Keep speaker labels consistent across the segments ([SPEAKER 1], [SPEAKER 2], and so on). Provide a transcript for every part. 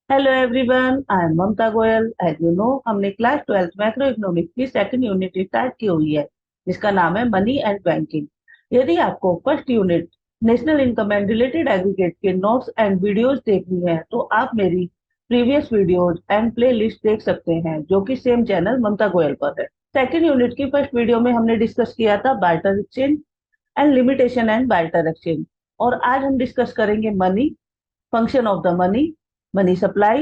[SPEAKER 1] Hello everyone, I am Mamta Goyal. As you know, हमने class 12th macro economics की second unit start की हुई है, जिसका नाम है मनी एंड बैंकिंग। यदि आपको first unit national income and related aggregate के नोट्स एंड वीडियोस देखनी है तो आप मेरी previous videos and play list देख सकते हैं, जो कि सेम चैनल ममता गोयल पर है। सेकंड यूनिट की फर्स्ट वीडियो में हमने डिस्कस किया था barter exchange and limitation and barter exchange, और आज हम डिस्कस करेंगे money, function of the money, money supply,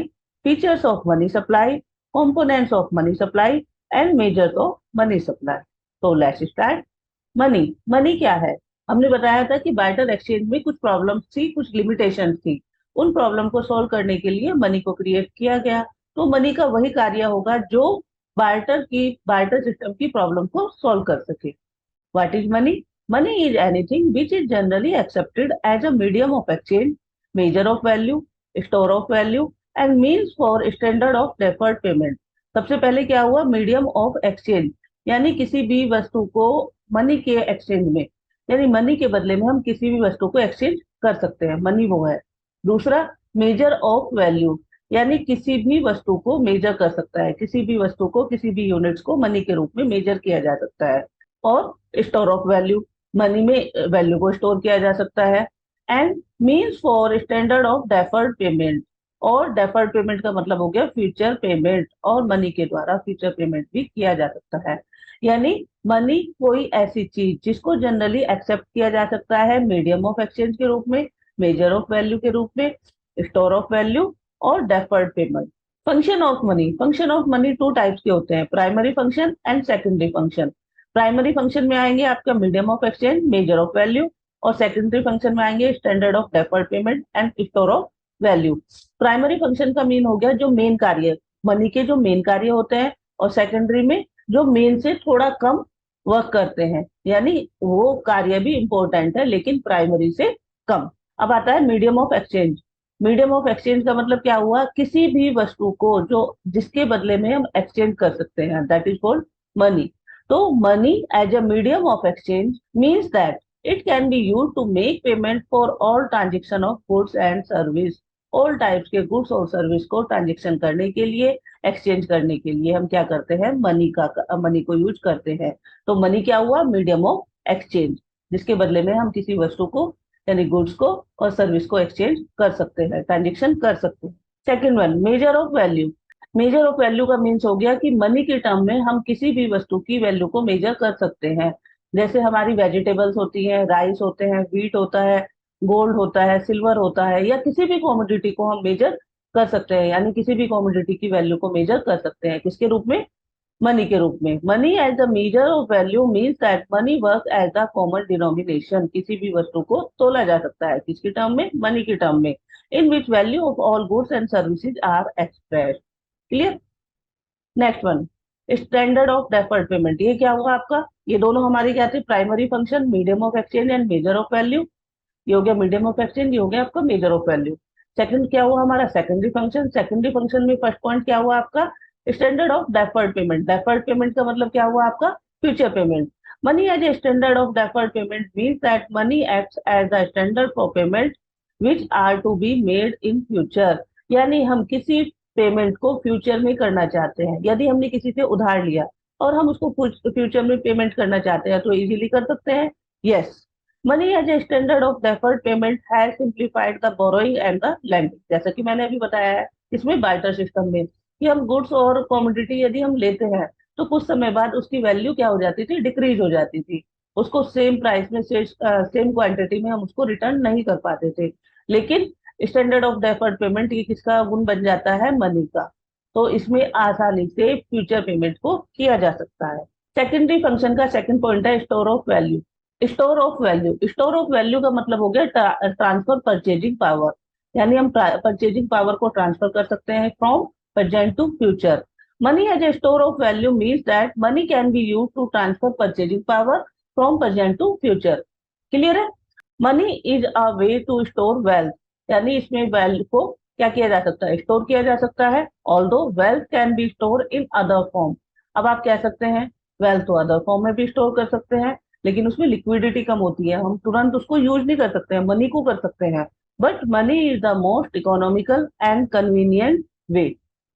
[SPEAKER 1] features of money supply, components of money supply and measures of money supply। तो let's start. Money money क्या है? हमने बताया था कि बार्टर एक्सचेंज में कुछ प्रॉब्लम्स थी, कुछ लिमिटेशंस थी। उन प्रॉब्लम को सॉल्व करने के लिए मनी को क्रिएट किया गया। तो मनी का वही कार्य होगा जो बार्टर सिस्टम की प्रॉब्लम को सॉल्व कर सके। What is money? Money is anything which is generally accepted as a medium of exchange, measure of value, store of value and means for standard of deferred payment। सबसे पहले क्या हुआ? Medium of exchange, यानी किसी भी वस्तु को money के एक्सचेंज में, यानी मनी के बदले में हम किसी भी वस्तु को एक्सचेंज कर सकते हैं, मनी वो है। दूसरा, मेजर ऑफ वैल्यू, यानी किसी भी वस्तु को मेजर कर सकता है, किसी भी वस्तु को, किसी भी यूनिट्स को मनी के रूप में मेजर किया जा सकता है। और स्टोर ऑफ वैल्यू, मनी में वैल्यू को स्टोर किया जा सकता है। And means for standard of deferred payment, और डेफर्ड पेमेंट का मतलब हो गया फ्यूचर पेमेंट, और मनी के द्वारा फ्यूचर पेमेंट भी किया जा सकता है। यानी मनी कोई ऐसी चीज जिसको जनरली एक्सेप्ट किया जा सकता है मीडियम ऑफ एक्सचेंज के रूप में, मेजर ऑफ वैल्यू के रूप में, स्टोर ऑफ वैल्यू और deferred payment. Function of money two types के होते हैं, primary function and secondary function. Primary function में आएंगे आपका medium of exchange, major of value, और सेकेंडरी फंक्शन में आएंगे standard of deferred payment and store of value. Primary function का मीन हो गया जो मेन कार्य, मनी के जो मेन कार्य होते हैं, और सेकेंडरी में जो मेन से थोड़ा कम वर्क करते हैं, यानी वो कार्य भी इंपॉर्टेंट है लेकिन प्राइमरी से कम। अब आता है medium of exchange. Medium of exchange का मतलब क्या हुआ? किसी भी वस्तु को जो जिसके बदले में हम एक्सचेंज कर सकते हैं, दैट इज कॉल्ड मनी। तो money as a medium of exchange means that it can be used to make payment for all transaction of goods and service। all types के गुड्स और सर्विस को transaction करने के लिए, exchange करने के लिए हम क्या करते हैं? मनी को यूज करते हैं। तो मनी क्या हुआ? मीडियम ऑफ एक्सचेंज, जिसके बदले में हम किसी वस्तु को, यानी गुड्स को और सर्विस को एक्सचेंज कर सकते हैं, ट्रांजेक्शन कर सकते हैं। Second one, major of value. Major of value का मीन्स हो गया कि मनी के टर्म में हम किसी भी वस्तु की वैल्यू को मेजर कर सकते हैं। जैसे हमारी वेजिटेबल्स होती हैं, राइस होते हैं, व्हीट होता है, गोल्ड होता है, सिल्वर होता है, या किसी भी कॉमोडिटी को हम मेजर कर सकते हैं, यानी किसी भी कॉमोडिटी की वैल्यू को मेजर कर सकते हैं। किसके रूप में? मनी के रूप में। Money as the measure of value means that money work as the common denomination. किसी भी वस्तु को तोला जा सकता है, किसके टर्म में? मनी के टर्म में। In which value of all goods and services are expressed. Clear? Next one, standard of deferred payment. ये क्या हुआ आपका? ये दोनों हमारी क्या थे? Primary function, medium of exchange and measure of value. ये हो गया मीडियम ऑफ एक्सचेंज, ये हो गया आपका मेजर ऑफ वैल्यू। सेकंड क्या हुआ हमारा? Secondary function. सेकेंडरी फंक्शन में फर्स्ट पॉइंट क्या हुआ आपका? Standard of deferred payment. Deferred payment का मतलब क्या हुआ आपका? Future payment. Money as a standard of deferred payment means that money acts as the standard for payment which are to be made in future. यानी हम किसी payment को future में करना चाहते हैं, यदि हमने किसी से उधार लिया और हम उसको फ्यूचर में पेमेंट करना चाहते हैं तो इजीली कर सकते हैं। Yes, money as a standard of deferred payment has simplified the borrowing and the lending. जैसा कि मैंने अभी बताया है इसमें बार्टर सिस्टम में, कि हम गुड्स और कमोडिटी यदि हम लेते हैं तो कुछ समय बाद उसकी वैल्यू क्या हो जाती थी? डिक्रीज हो जाती थी। उसको सेम प्राइस में, सेम क्वांटिटी में हम उसको रिटर्न नहीं कर पाते थे। लेकिन स्टैंडर्ड ऑफ डेफर्ड पेमेंट ये किसका गुण बन जाता है? मनी का। तो इसमें आसानी से फ्यूचर पेमेंट को किया जा सकता है। सेकेंडरी फंक्शन का सेकंड पॉइंट है store of value. Store of value, store of value का मतलब हो गया ट्रांसफर परचेजिंग पावर, यानी हम परचेजिंग पावर को ट्रांसफर कर सकते हैं from present to future. Money as a store of value means that money can be use to transfer purchasing power from present to future. Clear है? Money is a way to store wealth, यानी इसमें wealth को क्या किया जा सकता है? Store किया जा सकता है। Although wealth can be store in other form. अब आप कह सकते हैं वेल्थ तो अदर फॉर्म में भी स्टोर कर सकते हैं, लेकिन उसमें लिक्विडिटी कम होती है, हम तुरंत उसको यूज नहीं कर सकते हैं, मनी को कर सकते हैं। But money is the most economical and convenient way.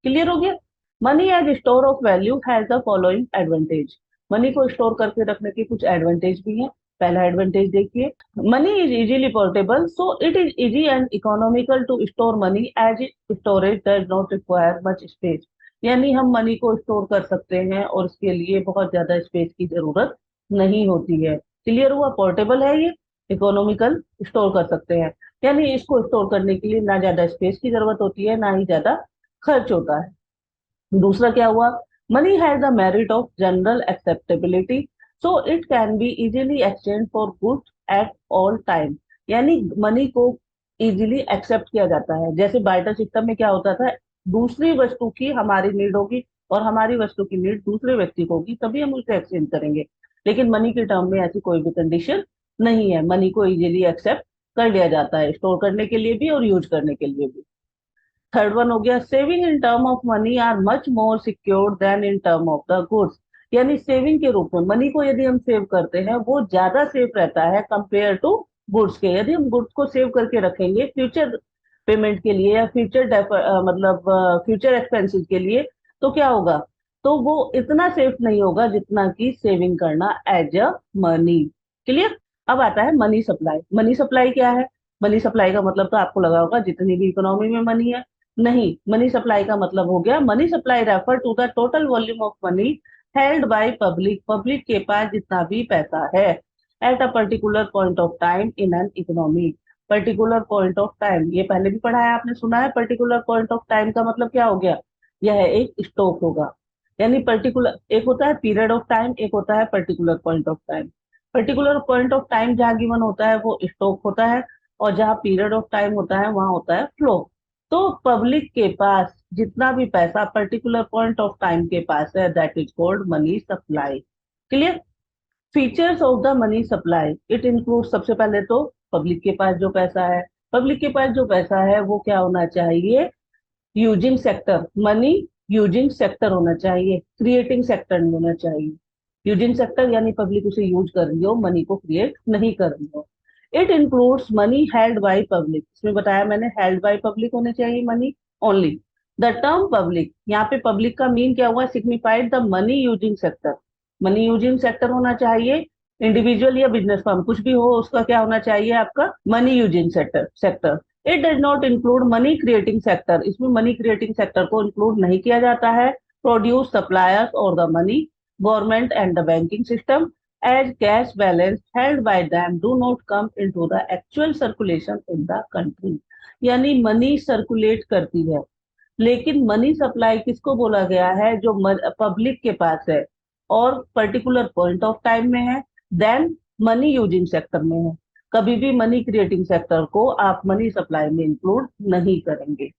[SPEAKER 1] Clear हो गया? Money as store of value has the following advantage. Money को स्टोर करके रखने के कुछ एडवांटेज भी हैं। पहला एडवांटेज देखिए, money is easily portable, so it is easy and economical to store money as storage does not require much space. यानी हम मनी को स्टोर कर सकते हैं और इसके लिए बहुत ज्यादा स्पेस की जरूरत नहीं होती है। क्लियर हुआ? पोर्टेबल है ये, इकोनॉमिकल, स्टोर कर सकते हैं। यानी इसको स्टोर करने के लिए ना ज्यादा स्पेस की जरूरत होती है, ना ही ज्यादा खर्च होता है। दूसरा क्या हुआ, money has the merit of general acceptability, so it can be easily exchange for goods at all time. यानी मनी को इजीली एक्सेप्ट किया जाता है। जैसे बार्टर सिस्टम में क्या होता था, दूसरी वस्तु की हमारी नीड होगी और हमारी वस्तु की नीड दूसरे व्यक्ति को होगी, तभी हम उसे एक्सचेंज करेंगे। लेकिन मनी के टर्म में ऐसी कोई भी कंडीशन नहीं है, मनी को इजीली एक्सेप्ट कर लिया जाता है, स्टोर करने के लिए भी और यूज करने के लिए भी। थर्ड वन हो गया, saving in term of money are much more secure than in term of the goods. यानी सेविंग के रूप में मनी को यदि हम सेव करते हैं, वो ज्यादा सेफ रहता है कंपेयर टू गुड्स के। यदि हम गुड्स को सेव करके रखेंगे फ्यूचर पेमेंट के लिए या फ्यूचर मतलब फ्यूचर एक्सपेंसेस के लिए, तो क्या होगा, तो वो इतना सेफ नहीं होगा जितना कि सेविंग करना एज अ मनी। क्लियर? अब आता है मनी सप्लाई। मनी सप्लाई क्या है? मनी सप्लाई का मतलब तो आपको लगा होगा जितनी भी इकोनॉमी में मनी है। नहीं, मनी सप्लाई का मतलब हो गया, money supply refer to the total volume of money held by public. Public के पास जितना भी पैसा है at a particular point of time in an economy. Particular point of time, ये पहले भी पढ़ा है आपने, सुना है। पर्टिकुलर पॉइंट ऑफ टाइम का मतलब क्या हो गया, यह एक स्टॉक होगा। यानी पर्टिकुलर, एक होता है पीरियड ऑफ टाइम, एक होता है particular point of time. Particular point of time जहाँ गिवन होता है वो स्टॉक होता है, और जहाँ पीरियड ऑफ टाइम होता है वहां होता है फ्लो। तो पब्लिक के पास जितना भी पैसा पर्टिकुलर पॉइंट ऑफ टाइम के पास है, that is called money supply. Clear? Features of the money supply, it include, सबसे पहले तो पब्लिक के पास जो पैसा है, पब्लिक के पास जो पैसा है वो क्या होना चाहिए, using sector, money using sector होना चाहिए, क्रिएटिंग सेक्टर नहीं होना चाहिए। यूजिंग सेक्टर यानी पब्लिक उसे यूज कर रही हो, मनी को क्रिएट नहीं कर रही हो। It includes money held by public, इसमें बताया मैंने, हेल्ड बाय पब्लिक होने चाहिए money only. The term public, यहाँ पे पब्लिक का मीन क्या हुआ, signified the money using sector. Money using sector होना चाहिए, इंडिविजुअल या बिजनेस फर्म कुछ भी हो, उसका क्या होना चाहिए, आपका money using sector. It does not include money creating sector, इसमें मनी क्रिएटिंग सेक्टर को इंक्लूड नहीं किया जाता है। प्रोड्यूस सप्लायर्स और the money, government and the banking system as cash balance held by them do not come into the actual circulation in the country. यानी money circulate करती है, लेकिन मनी सप्लाई किसको बोला गया है, जो पब्लिक के पास है और पर्टिकुलर पॉइंट ऑफ टाइम में है, देन मनी यूजिंग सेक्टर में है। कभी भी मनी क्रिएटिंग सेक्टर को आप मनी सप्लाई में इंक्लूड नहीं करेंगे।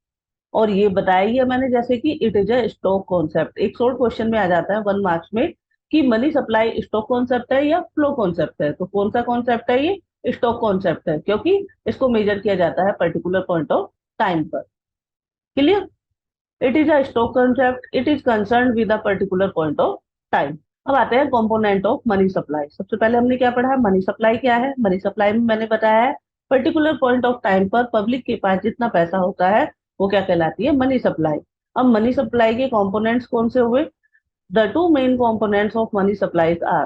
[SPEAKER 1] और ये बताया ही है मैंने, जैसे कि it is a stock concept, एक शॉर्ट क्वेश्चन में आ जाता है 1 मार्क्स में, कि मनी सप्लाई स्टॉक कॉन्सेप्ट है या फ्लो कॉन्सेप्ट है। तो कौन सा कॉन्सेप्ट है ये, स्टॉक कॉन्सेप्ट है, क्योंकि इसको मेजर किया जाता है पर्टिकुलर पॉइंट ऑफ टाइम पर। Clear? It is a stock concept, it is concern with a particular point of time. अब आते हैं कंपोनेंट ऑफ मनी सप्लाई। सबसे पहले हमने क्या पढ़ा है, मनी सप्लाई क्या है। मनी सप्लाई में मैंने बताया है, पर्टिकुलर पॉइंट ऑफ टाइम पर पब्लिक के पास जितना पैसा होता है वो क्या कहलाती है, मनी सप्लाई। अब मनी सप्लाई के कंपोनेंट्स कौन से हुए, the two main components of money supplies are,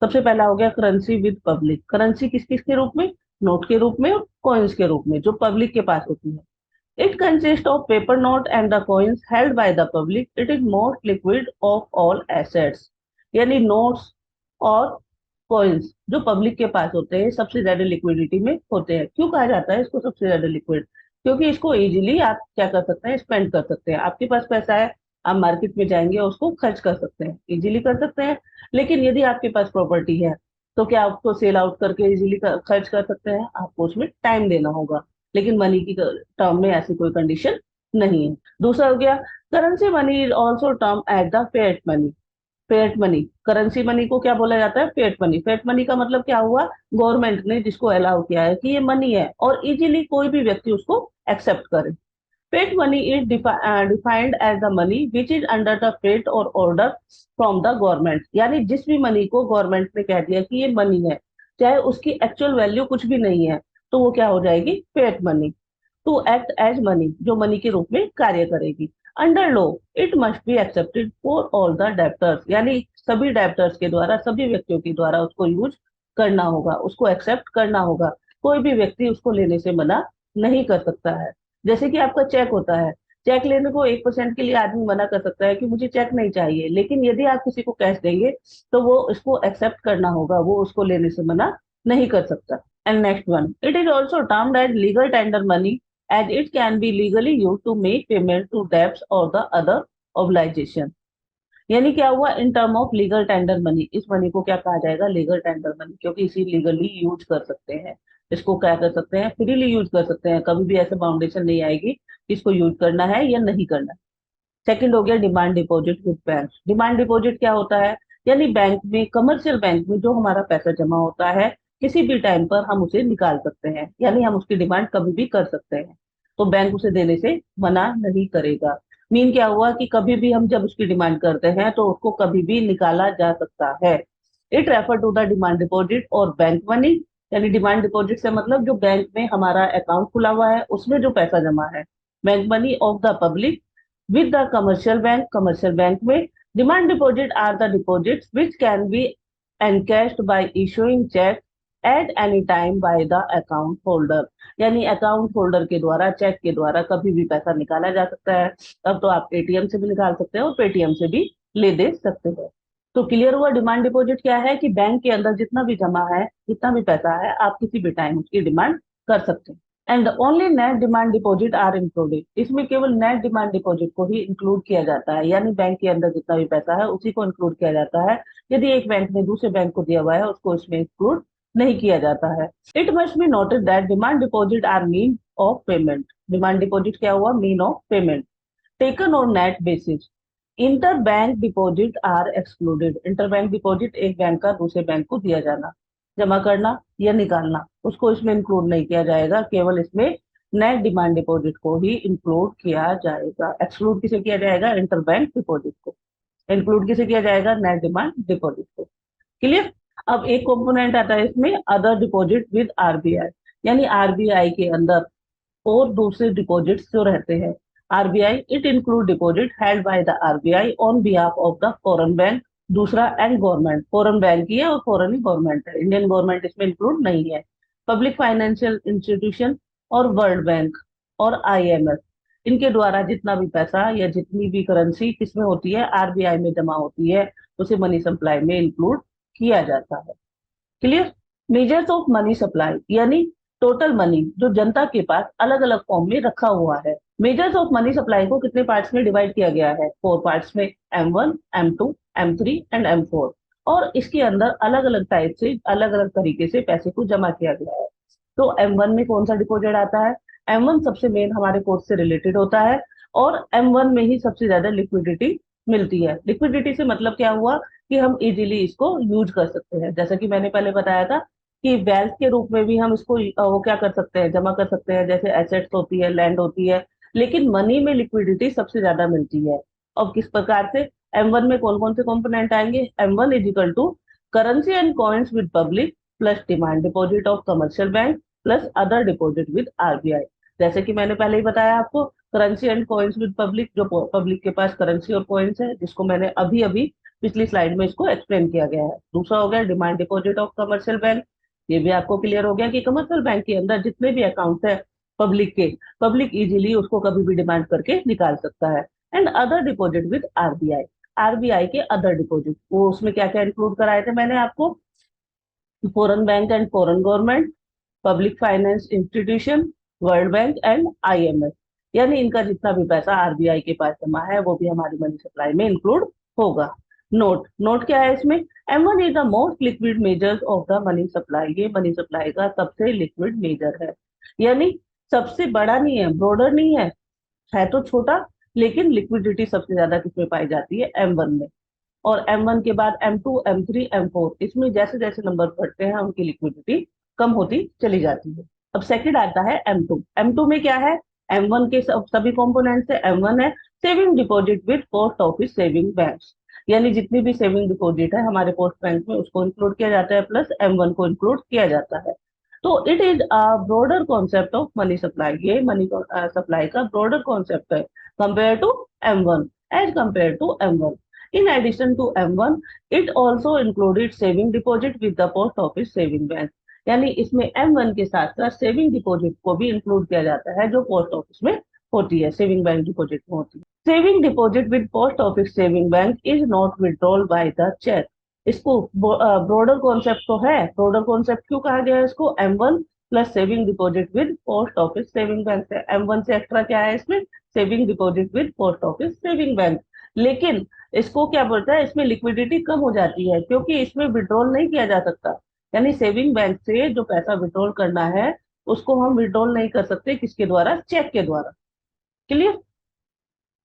[SPEAKER 1] सबसे पहला हो गया करेंसी विद पब्लिक। करेंसी किस किस के रूप में, नोट के रूप में और कॉइन्स के रूप में, जो पब्लिक के पास होती है। It consists of paper note and the coins held by the public. It is most liquid of all assets. यानी नोट्स और कॉइन्स जो पब्लिक के पास होते हैं सबसे ज्यादा लिक्विडिटी में होते हैं। क्यों कहा जाता है इसको सबसे ज्यादा लिक्विड, क्योंकि इसको इजीली आप क्या कर सकते हैं, स्पेंड कर सकते हैं। आपके पास पैसा है, आप मार्केट में जाएंगे और उसको खर्च कर सकते हैं, इजीली कर सकते हैं। लेकिन यदि आपके पास प्रॉपर्टी है तो क्या आप उसको सेल आउट करके इजीली खर्च कर सकते हैं, आपको उसमें टाइम देना होगा। लेकिन मनी की टर्म में ऐसी कोई कंडीशन नहीं है। दूसरा हो गया, currency money is also term at the fiat money. Fiat money, currency money को क्या बोला जाता है, फेट मनी। फेट मनी का मतलब क्या हुआ, गवर्नमेंट ने जिसको अलाउ किया है कि ये मनी है और इजीली कोई भी व्यक्ति उसको एक्सेप्ट करे। Fiat money is defined as the money which is under the fiat or order from the government. यानी जिस भी मनी को गवर्नमेंट ने कह दिया कि ये मनी है, चाहे उसकी एक्चुअल वैल्यू कुछ भी नहीं है, तो वो क्या हो जाएगी, fiat money. To act as money, जो मनी के रूप में कार्य करेगी। Under law it must be accepted for all the debtors, यानी सभी डेप्टर्स के द्वारा, सभी व्यक्तियों के द्वारा उसको यूज करना होगा, उसको एक्सेप्ट करना होगा। कोई भी व्यक्ति उसको लेने से मना नहीं कर सकता है। जैसे कि आपका चेक होता है, चेक लेने को 1% के लिए आदमी मना कर सकता है कि मुझे चेक नहीं चाहिए, लेकिन यदि आप किसी को कैश देंगे तो वो उसको एक्सेप्ट करना होगा, वो उसको लेने से मना नहीं कर सकता। And next one, it is also termed as legal tender money as it can be legally used to make payment to debts or the other obligation। यानी क्या हुआ, इन term of legal tender money, इस money को क्या कहा जाएगा, legal tender money, क्योंकि इसी लीगली यूज कर सकते हैं। इसको क्या कर सकते हैं, फ्रीली यूज कर सकते हैं, कभी भी ऐसे बाउंडेशन नहीं आएगी कि इसको यूज करना है या नहीं करना है। सेकंड हो गया demand deposit with bank. Demand deposit क्या होता है, यानी बैंक में, कमर्शियल बैंक में जो हमारा पैसा जमा होता है, किसी भी टाइम पर हम उसे निकाल सकते हैं, यानी हम उसकी डिमांड कभी भी कर सकते हैं, तो बैंक उसे देने से मना नहीं करेगा। मीन क्या हुआ कि कभी भी हम जब उसकी डिमांड करते हैं तो उसको कभी भी निकाला जा सकता है। It refer to the demand deposit or bank money, यानी डिमांड डिपॉजिट से मतलब जो बैंक में हमारा अकाउंट खुला हुआ है उसमें जो पैसा जमा है। Bank money of the public with the commercial bank, commercial bank में demand deposit are the deposits which can be encashed by issuing check at any time by the account holder। यानी अकाउंट होल्डर के द्वारा, check के द्वारा कभी भी पैसा निकाला जा सकता है। अब तो आप एटीएम से भी निकाल सकते हैं और पेटीएम से भी ले दे सकते हैं। तो क्लियर हुआ, डिमांड डिपॉजिट क्या है कि बैंक के अंदर जितना भी जमा है, जितना भी पैसा है, आप किसी भी टाइम उसकी डिमांड कर सकते हैं। And only net demand deposit are included, इसमें केवल नेट डिमांड डिपॉजिट को ही इंक्लूड किया जाता है, यानी बैंक के अंदर जितना भी पैसा है उसी को इंक्लूड किया जाता है। यदि एक बैंक ने दूसरे बैंक को दिया हुआ है उसको इसमें इंक्लूड नहीं किया जाता है। It must be noted that demand deposit are mean of payment. Demand deposit क्या हुआ, mean of payment taken on net basis. Inter bank deposit are excluded. Inter bank deposit एक बैंक का दूसरे बैंक को दिया जाना, जमा करना या निकालना, उसको इसमें इंक्लूड नहीं किया जाएगा, केवल इसमें नेट डिमांड डिपॉजिट को ही इंक्लूड किया जाएगा। एक्सक्लूड किसे किया जाएगा, इंटर बैंक डिपॉजिट को। इंक्लूड किसे किया जाएगा, नेट डिमांड डिपॉजिट को। क्लियर। अब एक कंपोनेंट आता है इसमें, अदर डिपॉजिट विद आरबीआई, यानी आरबीआई के अंदर और दूसरे डिपॉजिट्स जो रहते हैं। RBI it include deposit held by the RBI on behalf of the foreign bank. दूसरा एंड गवर्नमेंट, फॉरेन बैंक ही है और फॉरेन ही गवर्नमेंट है, इंडियन गवर्नमेंट इसमें इंक्लूड नहीं है। पब्लिक फाइनेंशियल इंस्टीट्यूशन और वर्ल्ड बैंक और आईएमएफ, इनके द्वारा जितना भी पैसा या जितनी भी करेंसी किसमें होती है, आरबीआई में जमा होती है, उसे मनी सप्लाई में इंक्लूड किया जाता है। Clear. Measures of money supply, यानी टोटल मनी जो जनता के पास अलग अलग फॉर्म में रखा हुआ है। मेजर्स ऑफ मनी सप्लाई को कितने पार्ट्स में डिवाइड किया गया है, 4 पार्ट्स में, M1, M2, M3 and M4। और इसके अंदर अलग अलग टाइप से, अलग अलग तरीके से पैसे को जमा किया गया है। तो M1 में कौन सा डिपॉजिट आता है, M1 सबसे मेन हमारे कोर्स से रिलेटेड होता है, और M1 में ही सबसे ज्यादा लिक्विडिटी मिलती है। लिक्विडिटी से मतलब क्या हुआ कि हम इजीली इसको यूज कर सकते हैं। जैसा कि मैंने पहले बताया था कि वेल्थ के रूप में भी हम इसको वो क्या कर सकते हैं, जमा कर सकते हैं, जैसे एसेट्स होती है, लैंड होती है। लेकिन मनी में लिक्विडिटी सबसे ज्यादा मिलती है। अब किस प्रकार से, M1 में कौन कौन से कंपोनेंट आएंगे, M1 is equal to currency and coins with public plus demand deposit of commercial bank plus other deposit with RBI. जैसे कि मैंने पहले ही बताया आपको, currency and coins with public, जो पब्लिक के पास करेंसी और कॉइन्स है, जिसको मैंने अभी अभी पिछली स्लाइड में इसको एक्सप्लेन किया गया है। दूसरा हो गया demand deposit of commercial bank. ये भी आपको क्लियर हो गया कि कमर्शियल बैंक के अंदर जितने भी अकाउंट है पब्लिक के, पब्लिक इजीली उसको कभी भी डिमांड करके निकाल सकता है। And other deposit with RBI, RBI के अदर डिपॉजिट, वो उसमें क्या क्या इंक्लूड कराए थे मैंने आपको, foreign bank and foreign government, public finance institution, world bank and IMF. यानी इनका जितना भी पैसा आरबीआई के पास जमा है वो भी हमारी मनी सप्लाई में इंक्लूड होगा। नोट, नोट क्या है इसमें, M1 is the most liquid measures of the money supply. ये मनी सप्लाई का सबसे लिक्विड मेजर है, यानी सबसे बड़ा नहीं है, ब्रॉडर नहीं है तो छोटा, लेकिन लिक्विडिटी सबसे ज्यादा किसमें पाई जाती है, M1 में। और M1 के बाद M2, M3, M4, इसमें जैसे जैसे नंबर बढ़ते हैं उनकी लिक्विडिटी कम होती चली जाती है। अब सेकंड आता है M2। M2 में क्या है, M1 के सभी कंपोनेंट्स है। M1 है saving deposit with post office saving banks, यानी जितनी भी सेविंग डिपॉजिट है हमारे पोस्ट बैंक में उसको इंक्लूड किया जाता है, प्लस M1 को इंक्लूड किया जाता है। तो it is a broader concept of money supply, ये मनी सप्लाई का ब्रॉडर कॉन्सेप्ट है compare to M1, as compare to M1। In addition to M1 it also included saving deposit with the post office saving bank, यानी इसमें M1 के साथ साथ saving deposit को भी इंक्लूड किया जाता है जो पोस्ट ऑफिस में होती है, सेविंग बैंक डिपॉजिट में होती है। Saving deposit with post office saving bank is not withdrawal by the cheque. इसको ब्रॉडर कॉन्सेप्ट तो है, ब्रॉडर कॉन्सेप्ट क्यों कहा गया है इसको, M1 plus saving deposit with post office saving bank से। M1 से एक्स्ट्रा क्या है इसमें, saving deposit with post office saving bank. लेकिन इसको क्या बोलता है, इसमें लिक्विडिटी कम हो जाती है क्योंकि इसमें विड्रॉल नहीं किया जा सकता, यानी सेविंग बैंक से जो पैसा विड्रॉल करना है उसको हम विड्रॉल नहीं कर सकते, किसके द्वारा, चेक के द्वारा। क्लियर।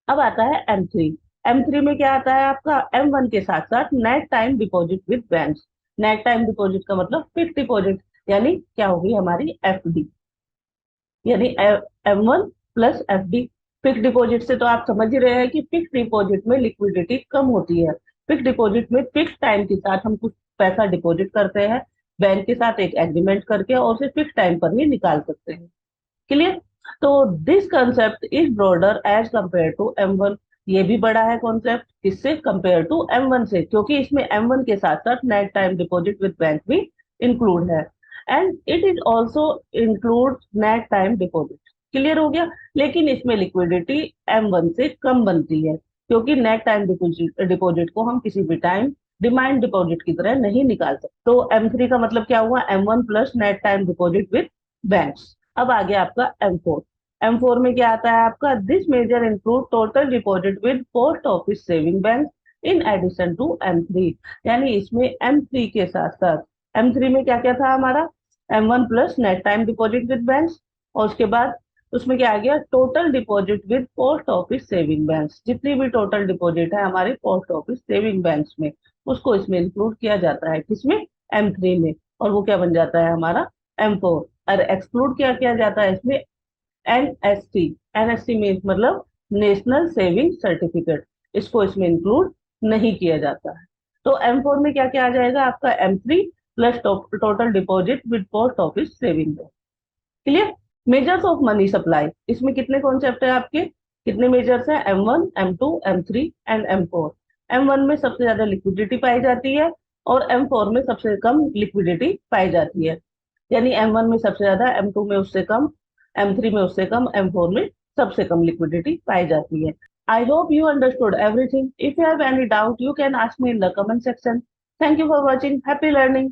[SPEAKER 1] अब आता है M3। M3 में क्या आता है आपका, M1 के साथ साथ net time deposit with banks. Net time deposit का मतलब फिक्स डिपॉजिट, यानी क्या होगी हमारी FD, यानी M1 plus FD। Fix deposit से तो आप समझ ही रहे हैं कि फिक्स डिपॉजिट में लिक्विडिटी कम होती है। फिक्स डिपॉजिट में फिक्स टाइम के साथ हम कुछ पैसा डिपॉजिट करते हैं बैंक के साथ एक एग्रीमेंट करके, और उसे फिक्स टाइम पर ही निकाल सकते हैं। क्लियर। तो this concept is broader as compare to M1। ये भी बड़ा है कॉन्सेप्ट, किससे, कंपेयर टू M1 से, क्योंकि इसमें M1 के साथ साथ net time deposit with bank भी इंक्लूड है, and it is also include net time deposit. Clear हो गया। लेकिन इसमें लिक्विडिटी M1 से कम बनती है क्योंकि नेट टाइम डिपॉजिट को हम किसी भी टाइम डिमांड डिपॉजिट की तरह नहीं निकाल सकते। तो M3 का मतलब क्या हुआ, M1 plus net time deposit with banks. अब आ गया आपका M4। M4 में क्या आता है आपका, this measure include total deposit with post office saving bank in addition to M3, यानी इसमें M3 के साथ साथ, M3 में क्या क्या था हमारा, M1 plus net time deposit with banks, और उसके बाद उसमें क्या आ गया, total deposit with post office saving banks. जितनी भी टोटल डिपॉजिट है हमारे पोस्ट ऑफिस सेविंग बैंक्स में, उसको इसमें इंक्लूड किया जाता है, किसमें, M3 में, और वो क्या बन जाता है हमारा M4। और एक्सक्लूड क्या किया जाता है इसमें, NSC। NSC मीन्स मतलब नेशनल सेविंग सर्टिफिकेट, इसको इसमें इंक्लूड नहीं किया जाता है। तो M4 में क्या क्या आ जाएगा आपका, M3 plus total deposit with post office saving bank. Clear. Measures of money supply, इसमें कितने कॉन्सेप्ट है आपके, कितने मेजर्स है, M1, M2, M3 and M4। M1 में सबसे ज्यादा लिक्विडिटी पाई जाती है और M4 में सबसे कम लिक्विडिटी पाई जाती है, यानी M1 में सबसे ज्यादा, M2 में उससे कम, M3 में उससे कम, M4 में सबसे कम लिक्विडिटी पाई जाती है। I hope you understood everything. If you have any doubt you can ask me in the comment section. Thank you for watching, happy learning.